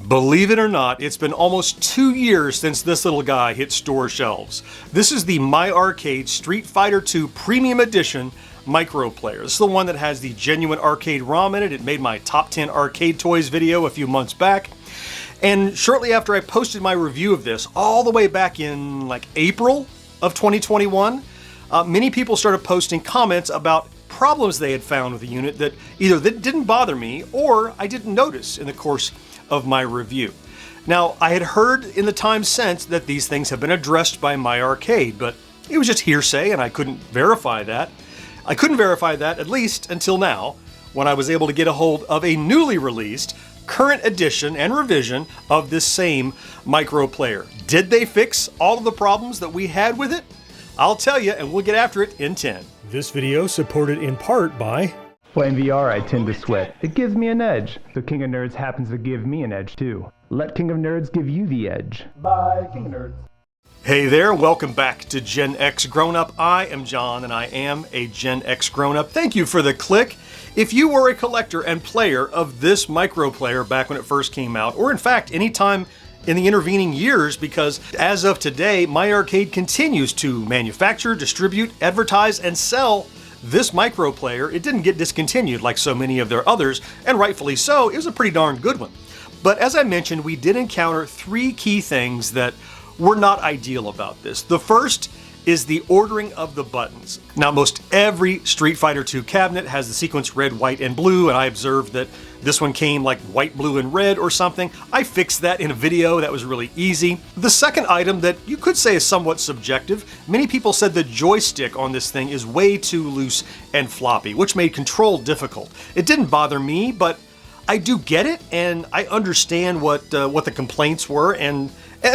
Believe it or not, it's been almost 2 years since this little guy hit store shelves. This is the My Arcade Street Fighter II Premium Edition Micro Player. This is the one that has the genuine arcade ROM in it. It made my top 10 arcade toys video a few months back. And shortly after I posted my review of this, all the way back in like April of 2021, many people started posting comments about problems they had found with the unit that either that didn't bother me or I didn't notice in the course of my review. Now, I had heard in the time since that these things have been addressed by My Arcade, but it was just hearsay and I couldn't verify that. I couldn't verify that, at least until now, when I was able to get a hold of a newly released current edition and revision of this same micro player. Did they fix all of the problems that we had with it? I'll tell you, and we'll get after it in 10. This video supported in part by... Playing VR, I tend to sweat. It gives me an edge. So King of Nerds happens to give me an edge too. Let King of Nerds give you the edge. Bye, King of Nerds. Hey there, welcome back to GenXGrownUp. I am John, and I am a GenXGrownUp. Thank you for the click. If you were a collector and player of this micro player back when it first came out, or in fact, any time in the intervening years, because as of today, My Arcade continues to manufacture, distribute, advertise, and sell this micro player. It didn't get discontinued like so many of their others, and rightfully so. It was a pretty darn good one. But as I mentioned, we did encounter three key things that were not ideal about this. The first is the ordering of the buttons. Now, most every Street Fighter II cabinet has the sequence red, white, and blue, and I observed that this one came like white, blue, and red or something. I fixed that in a video. That was really easy. The second item that you could say is somewhat subjective, many people said the joystick on this thing is way too loose and floppy, which made control difficult. It didn't bother me, but I do get it, and I understand what the complaints were, and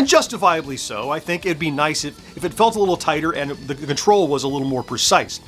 justifiably so. I think it'd be nice if it felt a little tighter and the control was a little more precise.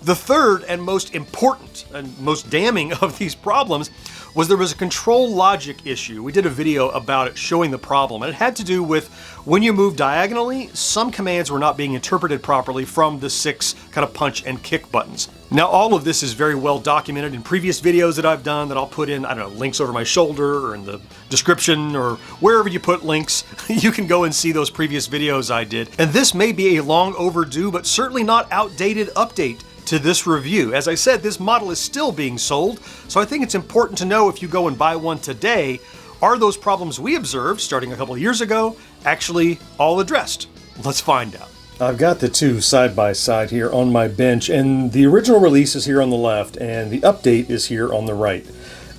The third and most important and most damning of these problems was there was a control logic issue. We did a video about it showing the problem, and it had to do with when you move diagonally, some commands were not being interpreted properly from the 6 kind of punch and kick buttons. Now, all of this is very well documented in previous videos that I've done that I'll put in, I don't know, links over my shoulder or in the description or wherever you put links. You can go and see those previous videos I did. And this may be a long overdue, but certainly not outdated update to this review. As I said, this model is still being sold, so I think it's important to know if you go and buy one today, are those problems we observed starting a couple of years ago actually all addressed? Let's find out. I've got the two side by side here on my bench, and the original release is here on the left and the update is here on the right.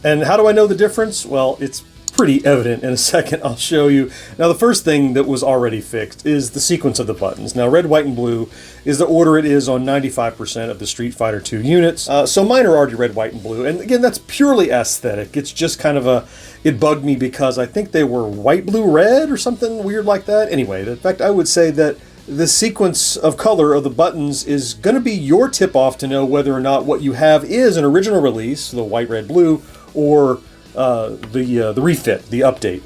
And how do I know the difference? Well, it's pretty evident. In a second I'll show you. Now, the first thing that was already fixed is the sequence of the buttons. Now, red, white, and blue is the order it is on 95% of the Street Fighter II units. So mine are already red, white, and blue. And again, that's purely aesthetic. It's just kind of it bugged me because I think they were white, blue, red or something weird like that. Anyway, in fact, I would say that the sequence of color of the buttons is going to be your tip-off to know whether or not what you have is an original release, the white, red, blue, or the refit, the update.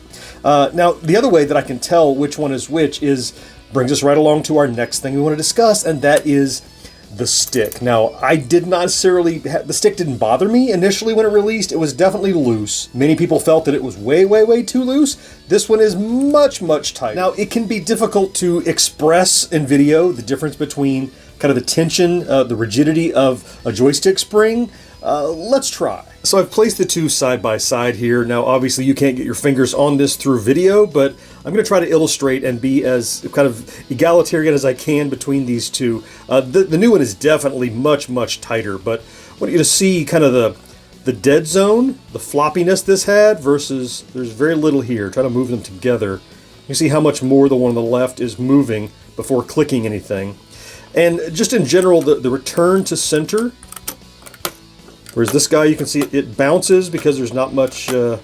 Now, the other way that I can tell which one is which brings us right along to our next thing we want to discuss, and that is the stick. Now, I did not necessarily, the stick didn't bother me initially when it released. It was definitely loose. Many people felt that it was way, way, way too loose. This one is much, much tighter. Now, it can be difficult to express in video the difference between kind of the tension, the rigidity of a joystick spring. Let's try. So I've placed the two side by side here. Now, obviously you can't get your fingers on this through video, but I'm going to try to illustrate and be as kind of egalitarian as I can between these two. The new one is definitely much, much tighter, but I want you to see kind of the dead zone, the floppiness this had versus there's very little here. Try to move them together. You see how much more the one on the left is moving before clicking anything. And just in general, the return to center. Whereas this guy, you can see it bounces because there's not much, this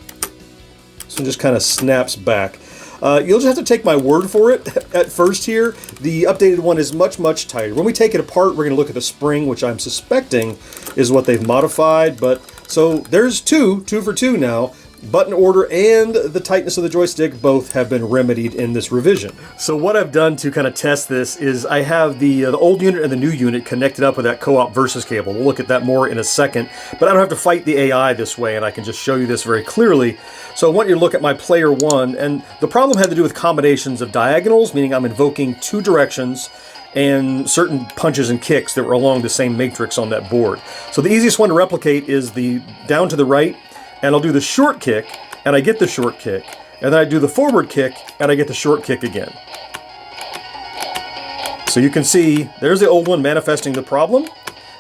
one just kind of snaps back. You'll just have to take my word for it at first here. The updated one is much, much tighter. When we take it apart, we're going to look at the spring, which I'm suspecting is what they've modified. But so there's two for two now. button order and the tightness of the joystick both have been remedied in this revision. So what I've done to kind of test this is I have the old unit and the new unit connected up with that co-op versus cable. We'll look at that more in a second, but I don't have to fight the AI this way, and I can just show you this very clearly. So I want you to look at my player one, and the problem had to do with combinations of diagonals, meaning I'm invoking two directions, and certain punches and kicks that were along the same matrix on that board. So the easiest one to replicate is the down to the right, and I'll do the short kick, and I get the short kick, and then I do the forward kick, and I get the short kick again. So you can see, there's the old one manifesting the problem.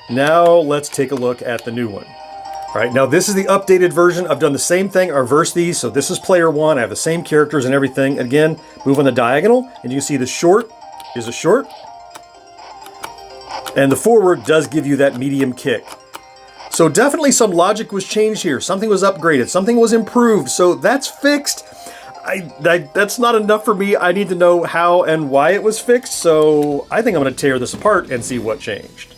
Now let's take a look at the new one. All right, now this is the updated version. I've done the same thing, I reversed these, so this is player one. I have the same characters and everything. Again, move on the diagonal, and you can see the short is a short, and the forward does give you that medium kick. So definitely some logic was changed here. Something was upgraded, something was improved, so that's fixed. That's not enough for me. I need to know how and why it was fixed, so I think I'm gonna tear this apart and see what changed.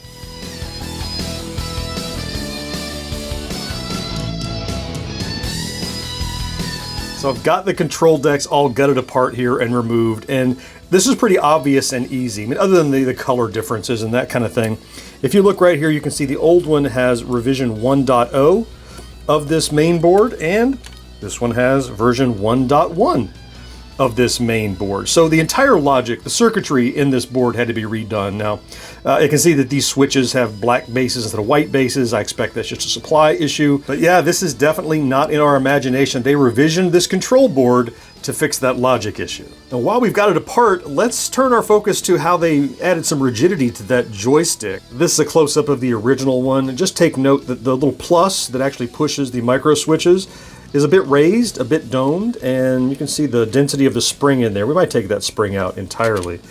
So I've got the control decks all gutted apart here and removed, and this is pretty obvious and easy. I mean, other than the color differences and that kind of thing. If you look right here, you can see the old one has revision 1.0 of this main board, and this one has version 1.1 of this main board. So the entire logic, the circuitry in this board had to be redone. Now, you can see that these switches have black bases instead of white bases. I expect that's just a supply issue. But yeah, this is definitely not in our imagination. They revisioned this control board to fix that logic issue. Now, while we've got it apart, let's turn our focus to how they added some rigidity to that joystick. This is a close-up of the original one. And just take note that the little plus that actually pushes the micro switches is a bit raised, a bit domed, and you can see the density of the spring in there. We might take that spring out entirely.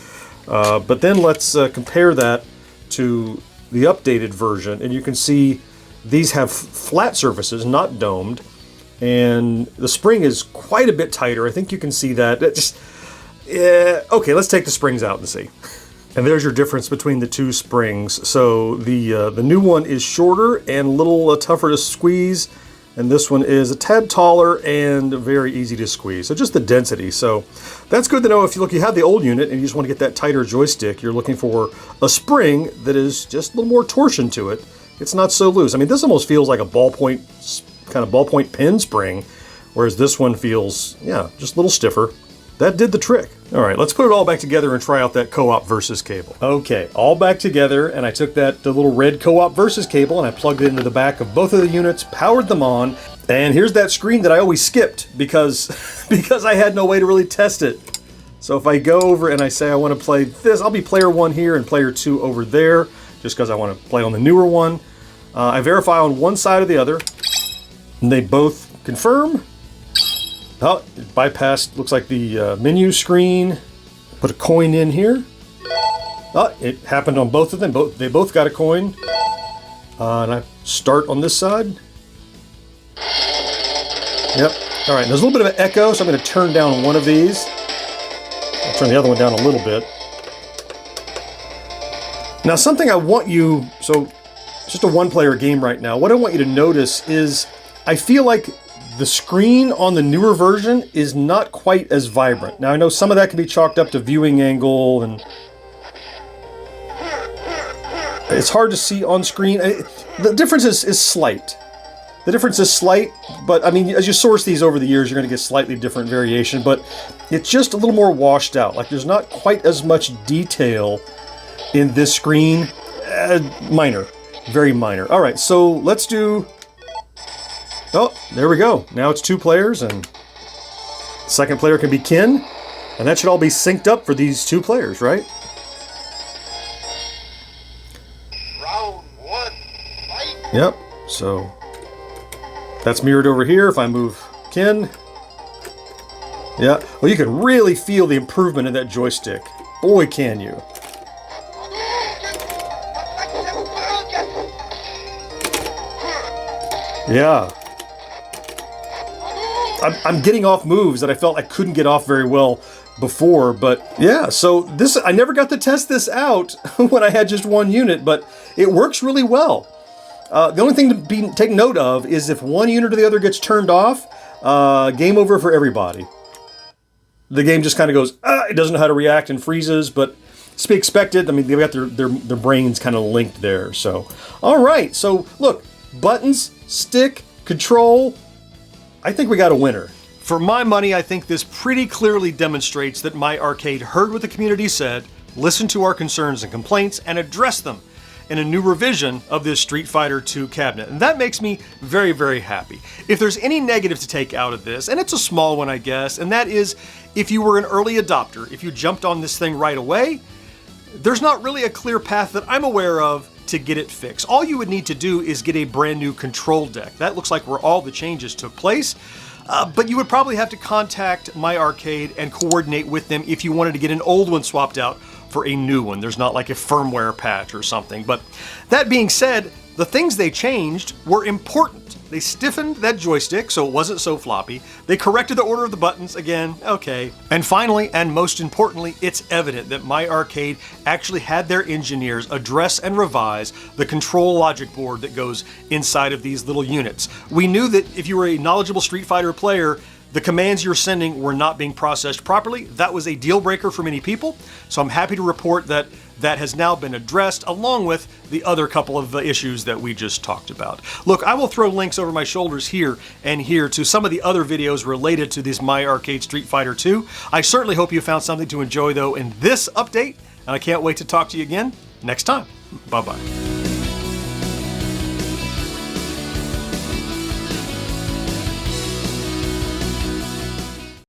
But then let's compare that to the updated version, and you can see these have flat surfaces, not domed, and the spring is quite a bit tighter. I think you can see that. Okay, let's take the springs out and see. And there's your difference between the two springs. So the new one is shorter and a little tougher to squeeze, and this one is a tad taller and very easy to squeeze. So just the density. So that's good to know. If you look, you have the old unit and you just want to get that tighter joystick, you're looking for a spring that is just a little more torsion to it. It's not so loose. I mean, this almost feels like a ballpoint pen spring, whereas this one feels, yeah, just a little stiffer. That did the trick. All right, let's put it all back together and try out that co-op versus cable. Okay, all back together, and I took the little red co-op versus cable and I plugged it into the back of both of the units, powered them on, and here's that screen that I always skipped because I had no way to really test it. So if I go over and I say I want to play this, I'll be player one here and player two over there, just because I want to play on the newer one. I verify on one side or the other, and they both confirm. Oh, it bypassed, looks like the menu screen. Put a coin in here. Oh, it happened on both of them. They both got a coin. And I start on this side. Yep. All right, there's a little bit of an echo, so I'm going to turn down one of these. I'll turn the other one down a little bit. Now, something I want you, so it's just a one-player game right now. What I want you to notice is I feel like the screen on the newer version is not quite as vibrant. Now, I know some of that can be chalked up to viewing angle, and it's hard to see on screen. The difference is slight. The difference is slight, but I mean, as you source these over the years, you're going to get slightly different variation, but it's just a little more washed out. Like, there's not quite as much detail in this screen. Minor. Very minor. All right, so let's do... Oh, there we go. Now it's two players, and the second player can be Ken, and that should all be synced up for these two players, right? Round one, fight. Yep, so that's mirrored over here if I move Ken. Yeah, well, you can really feel the improvement in that joystick. Boy, can you. Yeah. I'm getting off moves that I felt I couldn't get off very well before, but yeah, so this, I never got to test this out when I had just one unit, but it works really well. The only thing to take note of is if one unit or the other gets turned off, game over for everybody. The game just kind of goes, it doesn't know how to react and freezes, but it's to be expected. I mean, they've got their brains kind of linked there. So, all right. So, look, buttons, stick, control. I think we got a winner. For my money, I think this pretty clearly demonstrates that My Arcade heard what the community said, listened to our concerns and complaints, and addressed them in a new revision of this Street Fighter II cabinet. And that makes me very, very happy. If there's any negative to take out of this, and it's a small one, I guess, and that is if you were an early adopter, if you jumped on this thing right away, there's not really a clear path that I'm aware of to get it fixed. All you would need to do is get a brand new control deck. That looks like where all the changes took place. But you would probably have to contact My Arcade and coordinate with them if you wanted to get an old one swapped out for a new one. There's not like a firmware patch or something. But that being said, the things they changed were important. They stiffened that joystick so it wasn't so floppy. They corrected the order of the buttons again, okay. And finally, and most importantly, it's evident that My Arcade actually had their engineers address and revise the control logic board that goes inside of these little units. We knew that if you were a knowledgeable Street Fighter player, the commands you're sending were not being processed properly. That was a deal breaker for many people. So I'm happy to report that that has now been addressed, along with the other couple of issues that we just talked about. Look, I will throw links over my shoulders here and here to some of the other videos related to this My Arcade Street Fighter II. I certainly hope you found something to enjoy, though, in this update, and I can't wait to talk to you again next time. Bye-bye.